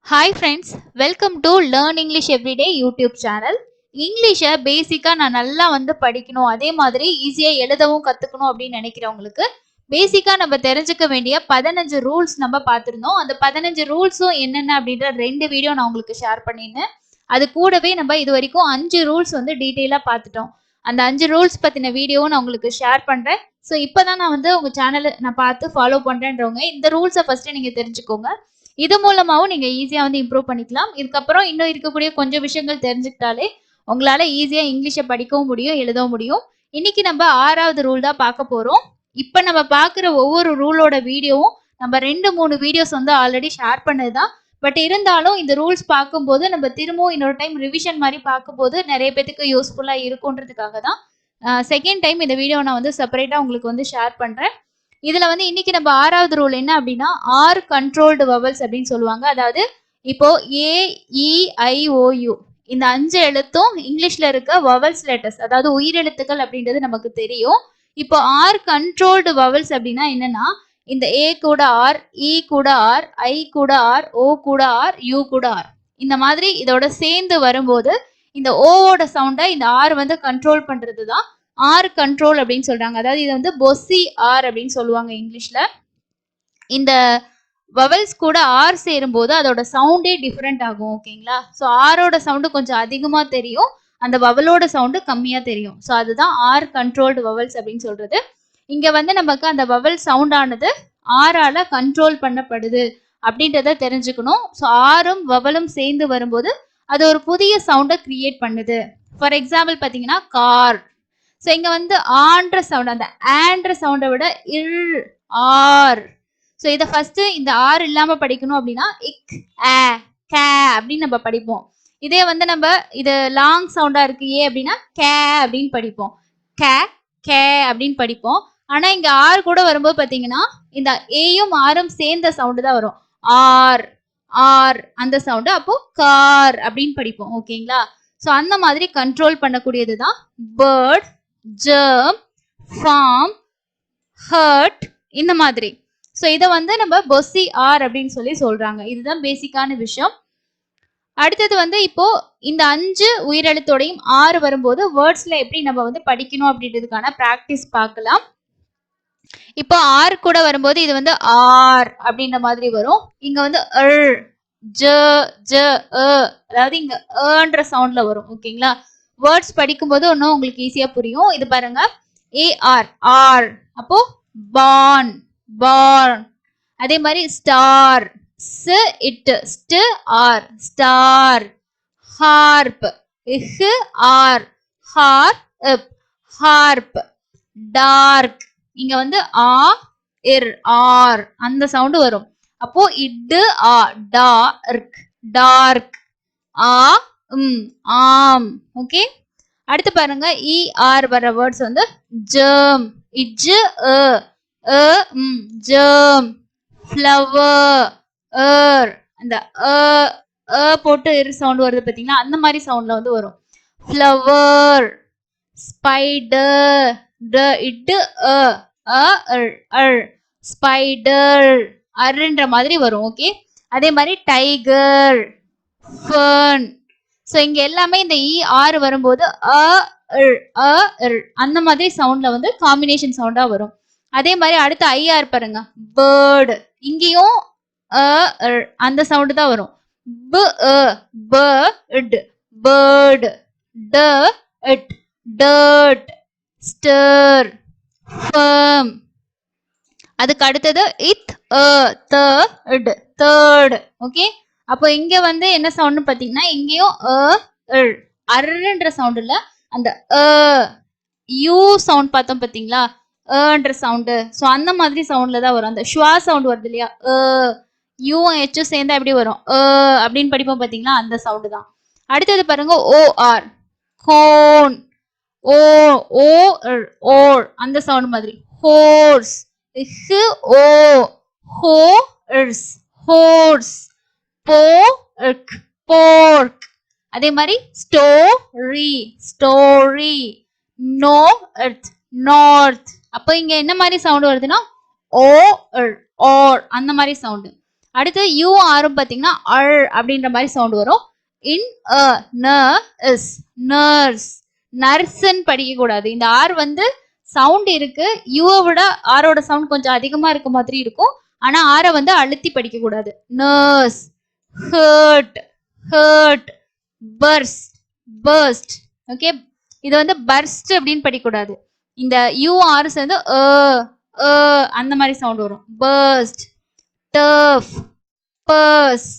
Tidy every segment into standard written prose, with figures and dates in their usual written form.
Hi friends, welcome to Learn English Everyday YouTube channel. இங்கிலீஷை பேசிக்காக நான் நல்லா படிக்கணும், அதே மாதிரி ஈஸியாக எழுதவும் கற்றுக்கணும் அப்படின்னு நினைக்கிறவங்களுக்கு பேசிக்காக நம்ம தெரிஞ்சுக்க வேண்டிய 15 ரூல்ஸ் நம்ம பார்த்துருந்தோம். அந்த 15 ரூல்ஸும் என்னென்ன அப்படின்ற 2 வீடியோ நான் உங்களுக்கு ஷேர் பண்ணியிருந்தேன். அது கூடவே நம்ம இது வரைக்கும் 5 ரூல்ஸ் டீட்டெயிலாக பார்த்துட்டோம். அந்த 5 ரூல்ஸ் பற்றின வீடியோவும் நான் உங்களுக்கு ஷேர் பண்ணுறேன். ஸோ இப்போ தான் நான் உங்கள் சேனலை நான் பார்த்து ஃபாலோ பண்ணுறேன்றவங்க இந்த ரூல்ஸை ஃபஸ்ட்டு நீங்கள் தெரிஞ்சுக்கோங்க. இது மூலமாவும் நீங்க ஈஸியா இம்ப்ரூவ் பண்ணிக்கலாம். இதுக்கப்புறம் இன்னும் இருக்கக்கூடிய கொஞ்சம் விஷயங்கள் தெரிஞ்சுக்கிட்டாலே உங்களால ஈஸியா இங்கிலீஷை படிக்கவும் முடியும், எழுதவும் முடியும். இன்னைக்கு நம்ம 6வது ரூல் தான் பார்க்க போறோம். இப்ப நம்ம பார்க்குற ஒவ்வொரு ரூலோட வீடியோவும் நம்ம 2-3 வீடியோஸ் ஆல்ரெடி ஷேர் பண்ணதுதான். பட் இருந்தாலும் இந்த ரூல்ஸ் பார்க்கும்போது நம்ம திரும்பவும் இன்னொரு டைம் ரிவிஷன் மாதிரி பார்க்கும்போது நிறைய பேத்துக்கு யூஸ்ஃபுல்லா இருக்குன்றதுக்காக தான் செகண்ட் டைம் இந்த வீடியோ நான் செப்பரேட்டா உங்களுக்கு ஷேர் பண்றேன். இதுல இன்னைக்கு நம்ம 6வது ரூல் என்ன அப்படின்னா ஆர் கண்ட்ரோல்டு வவல்ஸ் அப்படின்னு சொல்லுவாங்க. அதாவது இப்போ AEIOU இந்த 5 எழுத்தும் இங்கிலீஷ்ல இருக்க வவல்ஸ் லெட்டர்ஸ், அதாவது உயிரெழுத்துக்கள் அப்படின்றது நமக்கு தெரியும். இப்போ ஆர் கண்ட்ரோல்டு வவல்ஸ் அப்படின்னா என்னன்னா இந்த A கூட ஆர், E கூட ஆர், I கூட ஆர், O கூட ஆர், U கூட ஆர், இந்த மாதிரி இதோட சேர்ந்து வரும்போது இந்த ஓவோட சவுண்டை இந்த ஆர் கண்ட்ரோல் பண்றது தான் ஆர் கண்ட்ரோல் அப்படின்னு சொல்றாங்க. அதாவது இது பொசி ஆர் அப்படின்னு சொல்லுவாங்க இங்கிலீஷ்ல. இந்த வவல்ஸ் கூட ஆர் சேரும்போது அதோட சவுண்டே டிஃப்ரெண்ட் ஆகும். ஓகேங்களா? ஸோ ஆரோட சவுண்டு கொஞ்சம் அதிகமா தெரியும், அந்த வவலோட சவுண்டு கம்மியா தெரியும். ஸோ அதுதான் ஆர் கண்ட்ரோல்டு வவல்ஸ் அப்படின்னு சொல்றது. இங்க நமக்கு அந்த வவல் சவுண்டானது ஆரால கண்ட்ரோல் பண்ணப்படுது அப்படின்றத தெரிஞ்சுக்கணும். ஸோ ஆரும் வவலும் சேர்ந்து வரும்போது அது ஒரு புதிய சவுண்டை கிரியேட் பண்ணுது. ஃபார் எக்ஸாம்பிள் பார்த்தீங்கன்னா கார். ஸோ இங்க ஆன்ற சவுண்ட், அந்த ஆன்ற சவுண்டை விட இல் ஆர். ஸோ இதை ஃபர்ஸ்ட் இந்த ஆர் இல்லாம படிக்கணும் அப்படின்னா இக் ஆ கே அப்படின்னு நம்ம படிப்போம். இதே நம்ம இது லாங் சவுண்டா இருக்கு ஏ அப்படின்னா கே அப்படின்னு படிப்போம், கே கே அப்படின்னு படிப்போம். ஆனா இங்க ஆர் கூட வரும்போது பாத்தீங்கன்னா இந்த ஏயும் ஆரும் சேர்ந்த சவுண்டு தான் வரும், ஆர் ஆர் அந்த சவுண்டு. அப்போ கார் அப்படின்னு படிப்போம். ஓகேங்களா? ஸோ அந்த மாதிரி கண்ட்ரோல் பண்ணக்கூடியது தான் பேர்ட், ஜெர்ம், ஃபார்ம், ஹர்ட், இந்த மாதிரி. ஸோ இதை நம்ம பொசி ஆர் அப்படின்னு சொல்லி சொல்றாங்க. இதுதான் பேசிக்கான விஷயம். அடுத்தது இப்போ இந்த 5 உயிரெழுத்தோடையும் ஆறு வரும்போது வேர்ட்ஸ்ல எப்படி நம்ம படிக்கணும் அப்படின்றதுக்கான பிராக்டிஸ் பார்க்கலாம். இப்போ ஆர் கூட வரும்போது இது ஆர் அப்படின்ற மாதிரி வரும். இங்க ஜ ஜ அதாவது இங்க ன்ற சவுண்ட்ல வரும். ஓகேங்களா? வேர்ட்ஸ் படிக்கும்போது ஒன்றும் உங்களுக்கு ஈஸியா புரியும். இது பாருங்க, ஏஆர் ஆர், அப்போ பார்ன் பார்ன். அதே மாதிரி ஸ்டார், ஸ் இட் ஸ்ட் ஆர் ஸ்டார். ஹார்ப், இஹ் ஆர் ஹார் இப் ஹார்ப். டார்க், இங்க ஆ இர் ஆர் அந்த சவுண்ட் வரும். அப்போ இட்டு ஆ டார்க் டார்க். ஆ ஆம். ஓகே, அடுத்து பாருங்க இ ஆர் வர வேர்ட்ஸ் ஜெர்ம், இஜ் ஜெர்ம். ஃப்ளவர், ஏர், அந்த போட்டு இரு சவுண்ட் வருது பாத்தீங்களா, அந்த மாதிரி சவுண்ட்ல வரும். ஃப்ளவர். ஸ்பைடர், இட்டு ஸ்பைடர் அருன்ற மாதிரி வரும். ஓகே, அதே மாதிரி டைகர், ஃபர்ன். ஸோ இங்க எல்லாமே இந்த இ ஆறு வரும்போது அந்த மாதிரி சவுண்ட்ல காம்பினேஷன் சவுண்டா வரும். அதே மாதிரி அடுத்து ஐஆர் பாருங்க, பேர்டு. இங்கேயும் அந்த சவுண்டு தான் வரும். Bird bird. Dirt, stir, firm. அதுக்கு அடுத்தது இத் தேர்ட். ஓகே, அப்போ இங்க என்ன சவுண்ட் பாத்தீங்கன்னா இங்கேயும் அர்ன்ற சவுண்ட் இல்ல, அந்த யூ சவுண்ட் பார்த்தோம் பாத்தீங்களா, ன்ற சவுண்டு. ஸோ அந்த மாதிரி சவுண்ட்ல தான் வரும். அந்த ஷுவா சவுண்ட் வருது இல்லையா, யூவும் ஹெச்சும் சேர்ந்தா எப்படி வரும், அப்படின்னு படிப்போம் பாத்தீங்களா, அந்த சவுண்டு தான். அடுத்தது பாருங்க ஓஆர், கோன். ஓ ஓ ஓர் அந்த சவுண்ட் மாதிரி. ஹோர்ஸ், ஓ ஹோர்ஸ் ஹோர்ஸ். போர்க். அதே மாதிரி ஸ்டோரி ஸ்டோரி. North north. அப்போ இங்க என்ன மாதிரி சவுண்ட் வருதுன்னா ஓ ஓர் அந்த மாதிரி சவுண்ட். அடுத்து யூ ஆரும் பாத்தீங்கன்னா அர் அப்படின்ற மாதிரி சவுண்ட் வரும். இன் அ ந இஸ் நர்ஸ். நர்ஸ்ன்னு படிக்க கூடாது. இந்த ஆர் வந்து சவுண்ட் இருக்கு, யூவை விட ஆரோட சவுண்ட் கொஞ்சம் அதிகமா இருக்க மாதிரி இருக்கும். ஆனா ஆரை வந்து அழுத்தி படிக்க கூடாது. Nurse, hurt, hurt, first, first. Okay, இது வந்து பர்ஸ்ட் அப்படின்னு படிக்கக்கூடாது. இந்த யூ ஆர் சேர்ந்து அந்த மாதிரி சவுண்ட் வரும். First, turf, purse.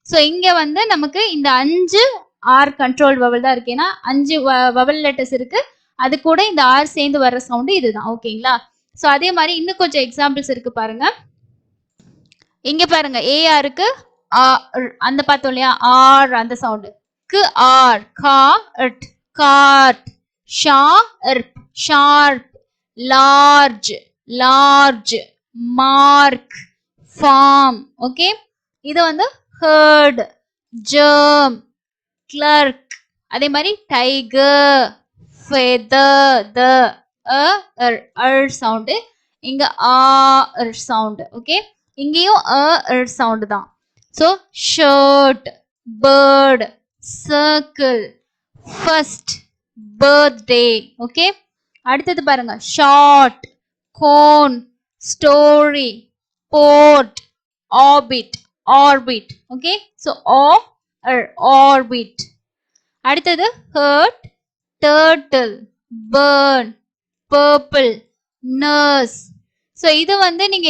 ஸோ இங்க வந்து நமக்கு இந்த 5 ஆர் கண்ட்ரோல் வவல் தான் இருக்கு. ஏன்னா 5 வவல் லெட்டர்ஸ் இருக்கு, அது கூட இந்த ஆர் சேர்ந்து வர்ற சவுண்டு இதுதான். ஓகேங்களா? ஸோ அதே மாதிரி இன்னும் கொஞ்சம் எக்ஸாம்பிள்ஸ் இருக்கு பாருங்க. இங்க பாருங்க, ஏஆருக்கு அந்த பார்த்தோம் இல்லையா, ஆர் அந்த சவுண்டு. க்கு ஆர், கா இட், card, sharp, sharp, large, large, mark, form. Okay, இது வந்து ஹர்ட், ஜெர்ம், கிளர்க். அதே மாதிரி டைகர், ஃபெதர், த அர் சவுண்டு. இங்க ஆர் சவுண்டு. ஓகே, இங்கேயும் சவுண்டு தான். So shirt, bird, circle, first, birthday. Okay, அடுத்தது பாருங்க, short, cone, story, board, orbit, orbit. Okay, so orbit. அடுத்தது hurt, turtle, burn, purple, nurse. So இது வந்து நீங்க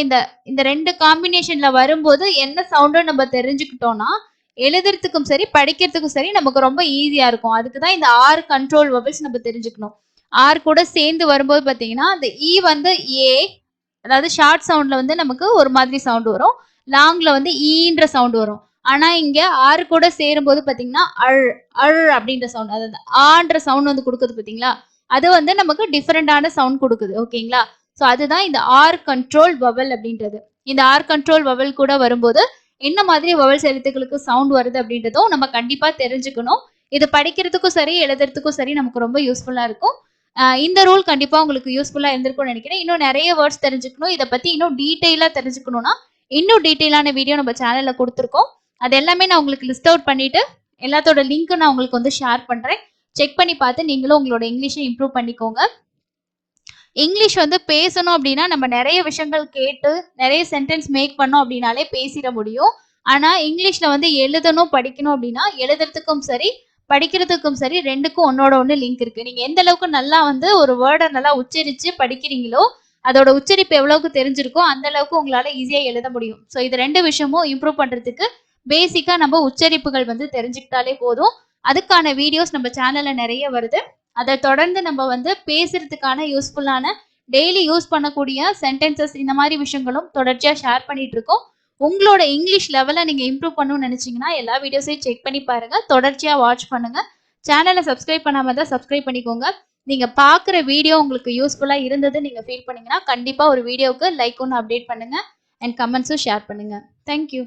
இந்த ரெண்டு காம்பினேஷன்ல வரும்போது என்ன சவுண்டு நம்ம தெரிஞ்சுக்கிட்டோம்னா எழுதுறதுக்கும் சரி படிக்கிறதுக்கும் சரி நமக்கு ரொம்ப ஈஸியா இருக்கும். அதுக்கு தான் இந்த 6 கண்ட்ரோல் வவல்ஸ் நம்ம தெரிஞ்சுக்கணும். ஆர் கூட சேர்ந்து வரும்போது பார்த்தீங்கன்னா அந்த இ வந்து ஏ, அதாவது ஷார்ட் சவுண்ட்ல வந்து நமக்கு ஒரு மாதிரி சவுண்ட் வரும், லாங்ல வந்து ஈன்ற சவுண்ட் வரும். ஆனா இங்க ஆறு கூட சேரும்போது பாத்தீங்கன்னா அழ் அழ் அப்படின்ற சவுண்ட், அதாவது ஆன்ற சவுண்ட் வந்து கொடுக்குது பாத்தீங்களா, அது வந்து நமக்கு டிஃபரெண்டான சவுண்ட் கொடுக்குது. ஓகேங்களா? ஸோ அதுதான் இந்த ஆர் கண்ட்ரோல் வவல் அப்படின்றது. இந்த ஆர் கண்ட்ரோல் வவல் கூட வரும்போது என்ன மாதிரி வவல்ஸ் எழுத்துக்களுக்கு சவுண்ட் வருது அப்படின்றதும் நம்ம கண்டிப்பா தெரிஞ்சுக்கணும். இது படிக்கிறதுக்கும் சரி எழுதுறதுக்கும் சரி நமக்கு ரொம்ப யூஸ்ஃபுல்லா இருக்கும். இந்த ரூல் கண்டிப்பா உங்களுக்கு யூஸ்ஃபுல்லா இருந்திருக்கும்னு நினைக்கிறேன். இன்னும் நிறைய வேர்ட்ஸ் தெரிஞ்சுக்கணும், இதை பத்தி இன்னும் டீட்டெயிலா தெரிஞ்சுக்கணும்னா இன்னும் டீட்டெயிலான வீடியோ நம்ம சேனல்ல கொடுத்துருக்கோம். அது எல்லாமே நான் உங்களுக்கு லிஸ்ட் அவுட் பண்ணிட்டு எல்லாத்தோட லிங்க் நான் உங்களுக்கு வந்து ஷேர் பண்றேன். செக் பண்ணி பார்த்து நீங்களும் உங்களோட இங்கிலீஷை இம்ப்ரூவ் பண்ணிக்கோங்க. இங்கிலீஷ் வந்து பேசணும் அப்படின்னா நம்ம நிறைய விஷயங்கள் கேட்டு நிறைய சென்டென்ஸ் மேக் பண்ணோம் அப்படின்னாலே பேசிட முடியும். ஆனா இங்கிலீஷ்ல வந்து எழுதணும் படிக்கணும் அப்படின்னா எழுதுறதுக்கும் சரி படிக்கிறதுக்கும் சரி ரெண்டுக்கும் ஒன்னோட ஒன்று லிங்க் இருக்கு. நீங்க எந்த அளவுக்கு நல்லா வந்து ஒரு வேர்டை நல்லா உச்சரிச்சு படிக்கிறீங்களோ அதோட உச்சரிப்பு எவ்வளவுக்கு தெரிஞ்சிருக்கோ அந்த அளவுக்கு உங்களால ஈஸியா எழுத முடியும். ஸோ இது ரெண்டு விஷயமும் இம்ப்ரூவ் பண்றதுக்கு பேசிக்கா நம்ம உச்சரிப்புகள் வந்து தெரிஞ்சுக்கிட்டாலே போதும். அதுக்கான வீடியோஸ் நம்ம சேனல்ல நிறைய வருது. அதை தொடர்ந்து நம்ம வந்து பேசுறதுக்கான யூஸ்ஃபுல்லான டெய்லி யூஸ் பண்ணக்கூடிய சென்டென்சஸ் இந்த மாதிரி விஷயங்களும் தொடர்ச்சியா ஷேர் பண்ணிட்டு இருக்கோம். உங்களோட இங்கிலீஷ் லெவலை நீங்க இம்ப்ரூவ் பண்ணணும்னு நினைச்சீங்கன்னா எல்லா வீடியோஸையும் செக் பண்ணி பாருங்க, தொடர்ச்சியா வாட்ச் பண்ணுங்க. சேனலை சப்ஸ்கிரைப் பண்ணாம தான் சப்ஸ்கிரைப் பண்ணிக்கோங்க. நீங்க பாக்குற வீடியோ உங்களுக்கு யூஸ்ஃபுல்லா இருந்தது நீங்க ஃபீல் பண்ணீங்கன்னா கண்டிப்பா ஒரு வீடியோவுக்கு லைக் ஒன்று அப்டேட் பண்ணுங்க அண்ட் கமெண்ட்ஸும் ஷேர் பண்ணுங்க. தேங்க்யூ.